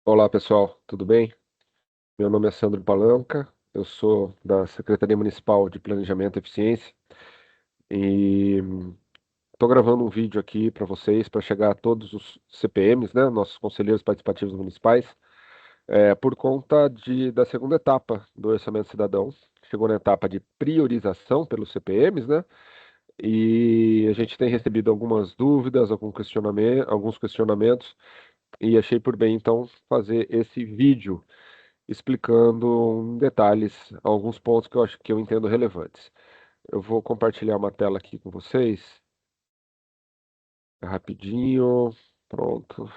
Olá, pessoal, tudo bem? Meu nome é Sandro Palanca, eu sou da Secretaria Municipal de Planejamento e Eficiência e estou gravando um vídeo aqui para vocês, para chegar a todos os CPMs, né, nossos conselheiros participativos municipais, por conta da segunda etapa do Orçamento Cidadão. Chegou na etapa de priorização pelos CPMs, né, e a gente tem recebido algumas dúvidas, alguns questionamentos, e achei por bem, então, fazer esse vídeo explicando em detalhes alguns pontos que eu entendo relevantes. Eu vou compartilhar uma tela aqui com vocês, rapidinho. Pronto.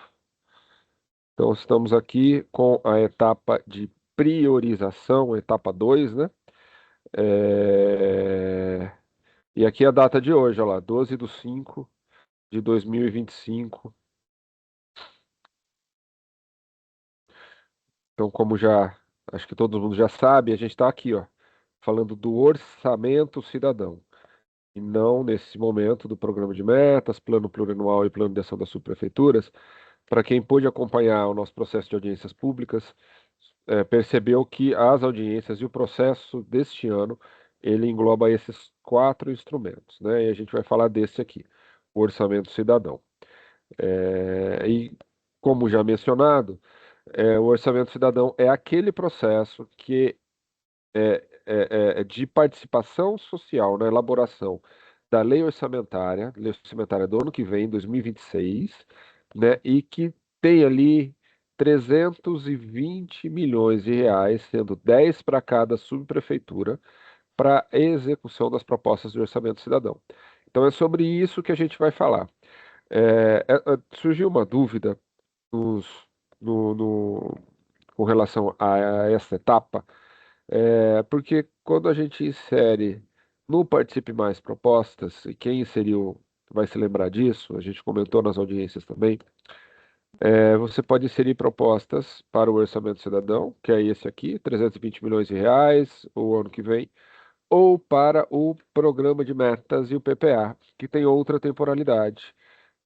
Então, estamos aqui com a etapa de priorização, etapa 2, né? E aqui a data de hoje, olha lá, 12/5/2025. Então, como já, acho que todo mundo já sabe, a gente está aqui, ó, falando do orçamento cidadão. E não nesse momento do programa de metas, plano plurianual e plano de ação das subprefeituras. Para quem pôde acompanhar o nosso processo de audiências públicas, percebeu que as audiências e o processo deste ano, ele engloba esses quatro instrumentos, né? E a gente vai falar desse aqui, o orçamento cidadão. E como já mencionado, o orçamento cidadão é aquele processo que é de participação social na elaboração da lei orçamentária do ano que vem, 2026, né, e que tem ali 320 milhões de reais, sendo 10 para cada subprefeitura, para execução das propostas de orçamento cidadão. Então é sobre isso que a gente vai falar. Surgiu uma dúvida nos- no, no- com relação a essa etapa, porque quando a gente insere no Participe Mais propostas, e quem inseriu vai se lembrar disso, a gente comentou nas audiências também, você pode inserir propostas para o Orçamento Cidadão, que é esse aqui, 320 milhões de reais, o ano que vem, ou para o Programa de Metas e o PPA, que tem outra temporalidade,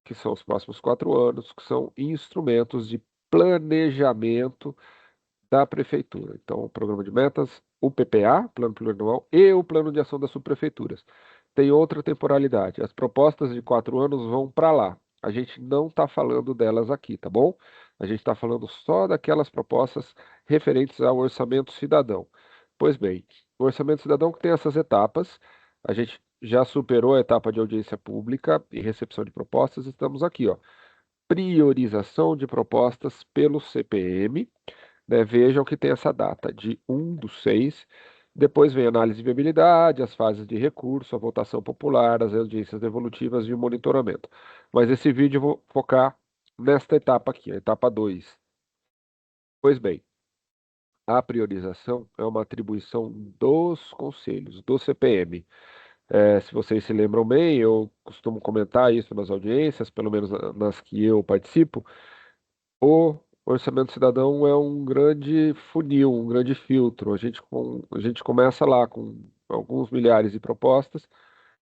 que são os próximos 4 anos, que são instrumentos de planejamento da prefeitura. Então, o programa de metas, o PPA, Plano Plurianual, e o Plano de Ação das Subprefeituras. Tem outra temporalidade. As propostas de 4 anos vão para lá. A gente não está falando delas aqui, tá bom? A gente está falando só daquelas propostas referentes ao orçamento cidadão. Pois bem, o orçamento cidadão que tem essas etapas, a gente já superou a etapa de audiência pública e recepção de propostas, estamos aqui, ó. Priorização de propostas pelo CPM, né? Vejam que tem essa data de 1/6. Depois vem a análise de viabilidade, as fases de recurso, a votação popular, as audiências devolutivas e o monitoramento. Mas esse vídeo eu vou focar nesta etapa aqui, a etapa 2. Pois bem, a priorização é uma atribuição dos conselhos, do CPM. Se vocês se lembram bem, eu costumo comentar isso nas audiências, pelo menos nas que eu participo. O orçamento cidadão é um grande funil, um grande filtro. A gente começa lá com alguns milhares de propostas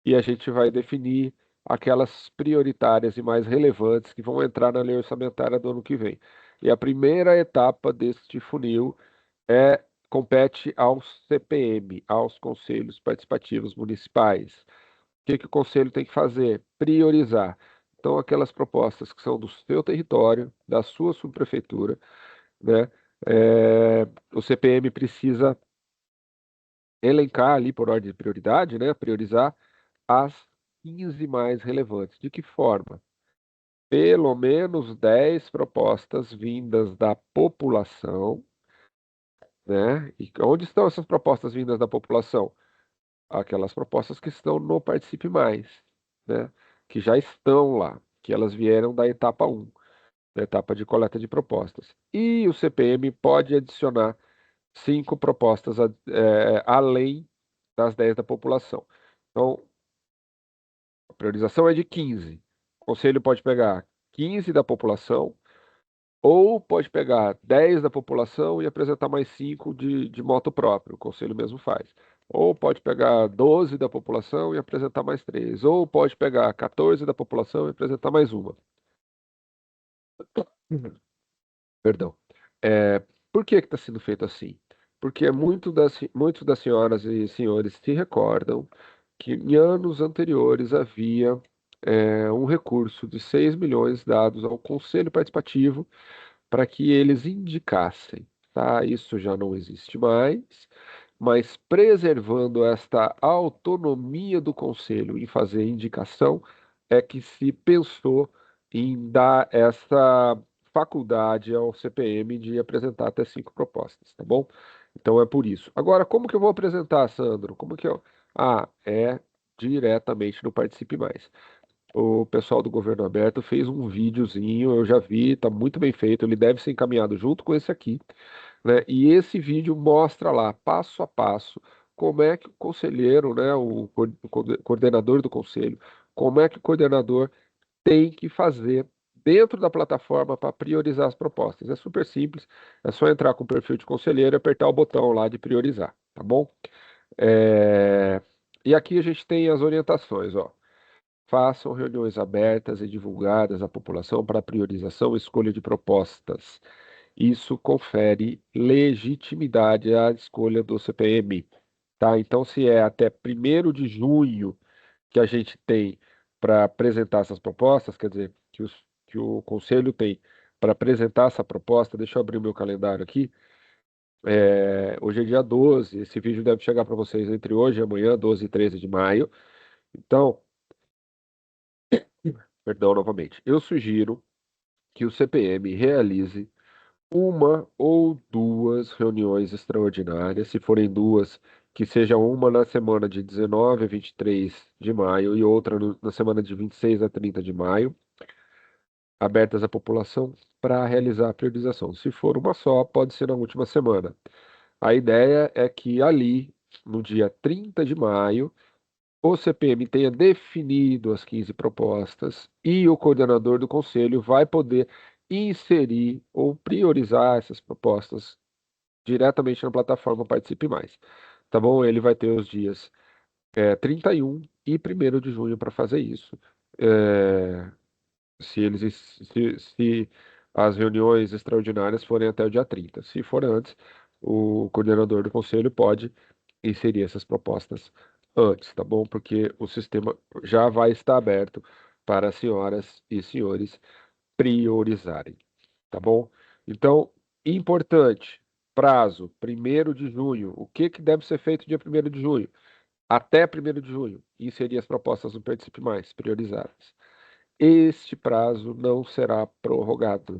e a gente vai definir aquelas prioritárias e mais relevantes que vão entrar na lei orçamentária do ano que vem. E a primeira etapa deste funil compete ao CPM, aos conselhos participativos municipais. O que o conselho tem que fazer? Priorizar. Então, aquelas propostas que são do seu território, da sua subprefeitura, né? O CPM precisa elencar ali por ordem de prioridade, né? Priorizar as 15 mais relevantes. De que forma? Pelo menos 10 propostas vindas da população, né? E onde estão essas propostas vindas da população? Aquelas propostas que estão no Participe Mais, né? Que já estão lá, que elas vieram da etapa 1, da etapa de coleta de propostas. E o CPM pode adicionar 5 propostas além das 10 da população. Então, a priorização é de 15. O conselho pode pegar 15 da população, ou pode pegar 10 da população e apresentar mais 5 de moto próprio, o conselho mesmo faz. Ou pode pegar 12 da população e apresentar mais 3. Ou pode pegar 14 da população e apresentar mais uma. Uhum. Perdão. Por que está sendo feito assim? Porque muitos das senhoras e senhores se recordam que em anos anteriores havia um recurso de 6 milhões dados ao Conselho Participativo para que eles indicassem, tá? Isso já não existe mais, mas preservando esta autonomia do conselho em fazer indicação, é que se pensou em dar essa faculdade ao CPM de apresentar até 5 propostas, tá bom? Então é por isso. Agora, como que eu vou apresentar, Sandro? Como que eu... é diretamente no Participe Mais. O pessoal do Governo Aberto fez um videozinho, eu já vi, está muito bem feito, ele deve ser encaminhado junto com esse aqui, né? E esse vídeo mostra lá, passo a passo, como é que o conselheiro, né, o coordenador do conselho, como é que o coordenador tem que fazer dentro da plataforma para priorizar as propostas. É super simples, é só entrar com o perfil de conselheiro e apertar o botão lá de priorizar, tá bom? É, E aqui a gente tem as orientações, ó. Façam reuniões abertas e divulgadas à população para priorização e escolha de propostas. Isso confere legitimidade à escolha do CPM, tá? Então, se é até 1º de junho que a gente tem para apresentar essas propostas, quer dizer, que o conselho tem para apresentar essa proposta, deixa eu abrir o meu calendário aqui. Hoje é dia 12, esse vídeo deve chegar para vocês entre hoje e amanhã, 12 e 13 de maio. Então, perdão novamente, eu sugiro que o CPM realize uma ou duas reuniões extraordinárias, se forem duas, que seja uma na semana de 19 a 23 de maio e outra na semana de 26 a 30 de maio, abertas à população para realizar a priorização. Se for uma só, pode ser na última semana. A ideia é que ali, no dia 30 de maio, o CPM tenha definido as 15 propostas e o coordenador do conselho vai poder inserir ou priorizar essas propostas diretamente na plataforma Participe Mais. Tá bom? Ele vai ter os dias 31 e 1º de junho para fazer isso. É, se as reuniões extraordinárias forem até o dia 30. Se for antes, o coordenador do conselho pode inserir essas propostas antes, tá bom? Porque o sistema já vai estar aberto para as senhoras e senhores priorizarem, tá bom? Então, importante, prazo, 1º de junho. O que que deve ser feito dia 1º de junho? Até 1º de junho, inserir as propostas no Participe Mais, priorizadas. Este prazo não será prorrogado,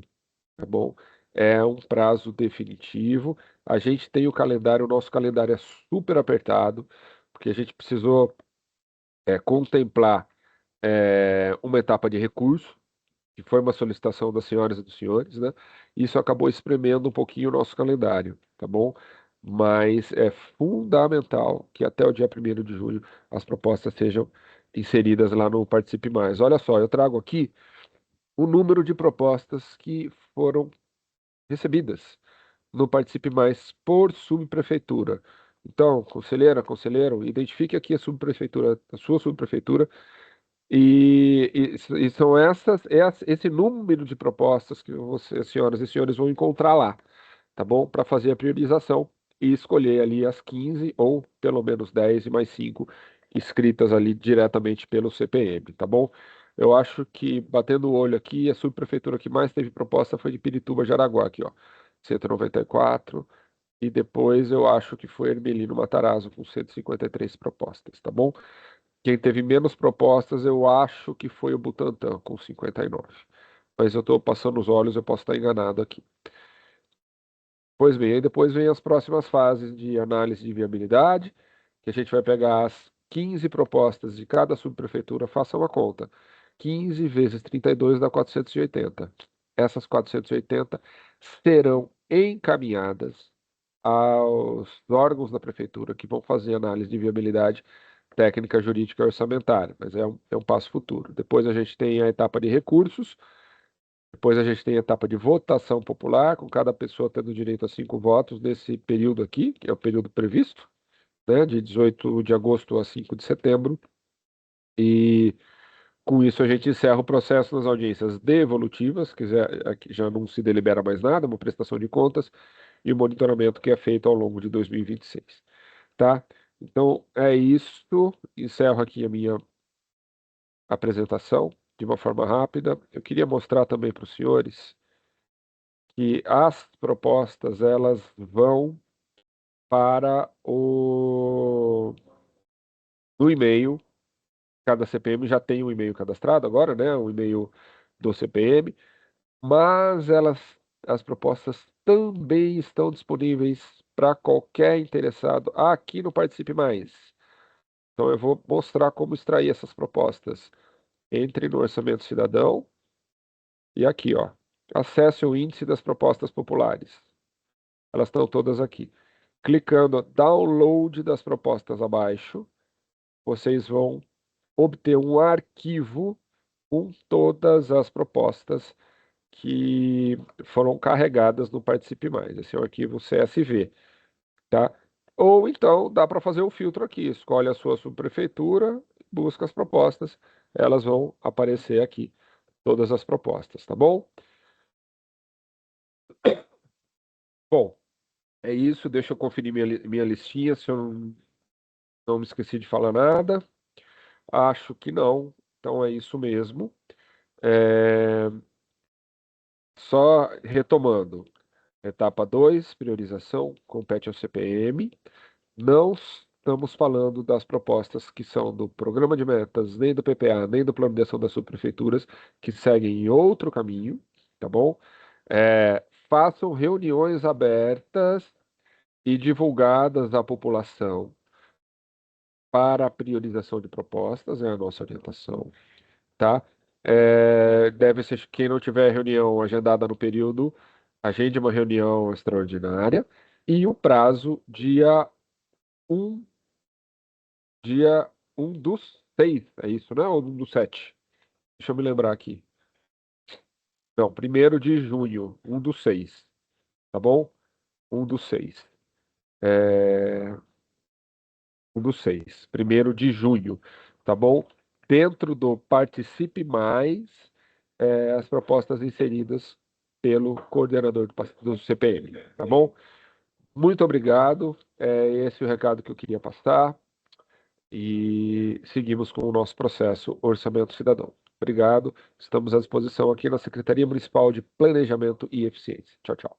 tá bom? É um prazo definitivo. A gente tem o nosso calendário é super apertado, porque a gente precisou contemplar uma etapa de recurso, que foi uma solicitação das senhoras e dos senhores, né? Isso acabou espremendo um pouquinho o nosso calendário, tá bom? Mas é fundamental que até o dia 1º de junho as propostas sejam inseridas lá no Participe Mais. Olha só, eu trago aqui o número de propostas que foram recebidas no Participe Mais por subprefeitura. Então, conselheira, conselheiro, identifique aqui a subprefeitura, a sua subprefeitura, e são esse número de propostas que vocês, senhoras e senhores, vão encontrar lá, tá bom? Para fazer a priorização e escolher ali as 15 ou pelo menos 10 e mais 5 escritas ali diretamente pelo CPM, tá bom? Eu acho que, batendo o olho aqui, a subprefeitura que mais teve proposta foi de Pirituba, Jaraguá, aqui, ó, 194, e depois eu acho que foi Ermelino Matarazzo com 153 propostas, tá bom? Quem teve menos propostas, eu acho que foi o Butantã, com 59. Mas eu estou passando os olhos, eu posso estar enganado aqui. Pois bem, aí depois vem as próximas fases de análise de viabilidade, que a gente vai pegar as 15 propostas de cada subprefeitura, faça uma conta. 15 vezes 32 dá 480. Essas 480 serão encaminhadas aos órgãos da prefeitura que vão fazer análise de viabilidade técnica, jurídica e orçamentária, mas é um passo futuro. Depois a gente tem a etapa de recursos, depois a gente tem a etapa de votação popular, com cada pessoa tendo direito a 5 votos nesse período aqui, que é o período previsto, né, de 18 de agosto a 5 de setembro. E Com isso, a gente encerra o processo nas audiências devolutivas, que aqui já não se delibera mais nada, uma prestação de contas, e o monitoramento que é feito ao longo de 2026, tá? Então, é isso. Encerro aqui a minha apresentação de uma forma rápida. Eu queria mostrar também para os senhores que as propostas, elas vão para no e-mail. Cada CPM já tem um e-mail cadastrado agora, né? Um e-mail do CPM, mas as propostas também estão disponíveis para qualquer interessado aqui no Participe Mais. Então eu vou mostrar como extrair essas propostas. Entre no Orçamento Cidadão e aqui, ó, acesse o índice das propostas populares. Elas estão todas aqui. Clicando Download das propostas abaixo, vocês vão obter um arquivo com todas as propostas que foram carregadas no Participe Mais. Esse é o arquivo CSV, tá? Ou então dá para fazer o filtro aqui. Escolhe a sua subprefeitura, busca as propostas, elas vão aparecer aqui, todas as propostas, tá bom? Bom, é isso. Deixa eu conferir minha listinha, se eu não me esqueci de falar nada. Acho que não. Então é isso mesmo. É, Só retomando. Etapa 2, priorização, compete ao CPM. Não estamos falando das propostas que são do programa de metas, nem do PPA, nem do plano de ação das subprefeituras, que seguem em outro caminho, tá bom? Façam reuniões abertas e divulgadas à população para a priorização de propostas, é a nossa orientação, tá? Deve ser, quem não tiver reunião agendada no período, agende uma reunião extraordinária e o prazo um, dia 1/6, é isso, né? Ou 1/7? Deixa eu me lembrar aqui. Não, 1º de junho, 1/6, tá bom? 1/6. É, 1/6, 1º de junho, tá bom? Dentro do Participe Mais, as propostas inseridas pelo coordenador do CPM, tá bom? Muito obrigado. Esse é o recado que eu queria passar. E seguimos com o nosso processo Orçamento Cidadão. Obrigado. Estamos à disposição aqui na Secretaria Municipal de Planejamento e Eficiência. Tchau, tchau.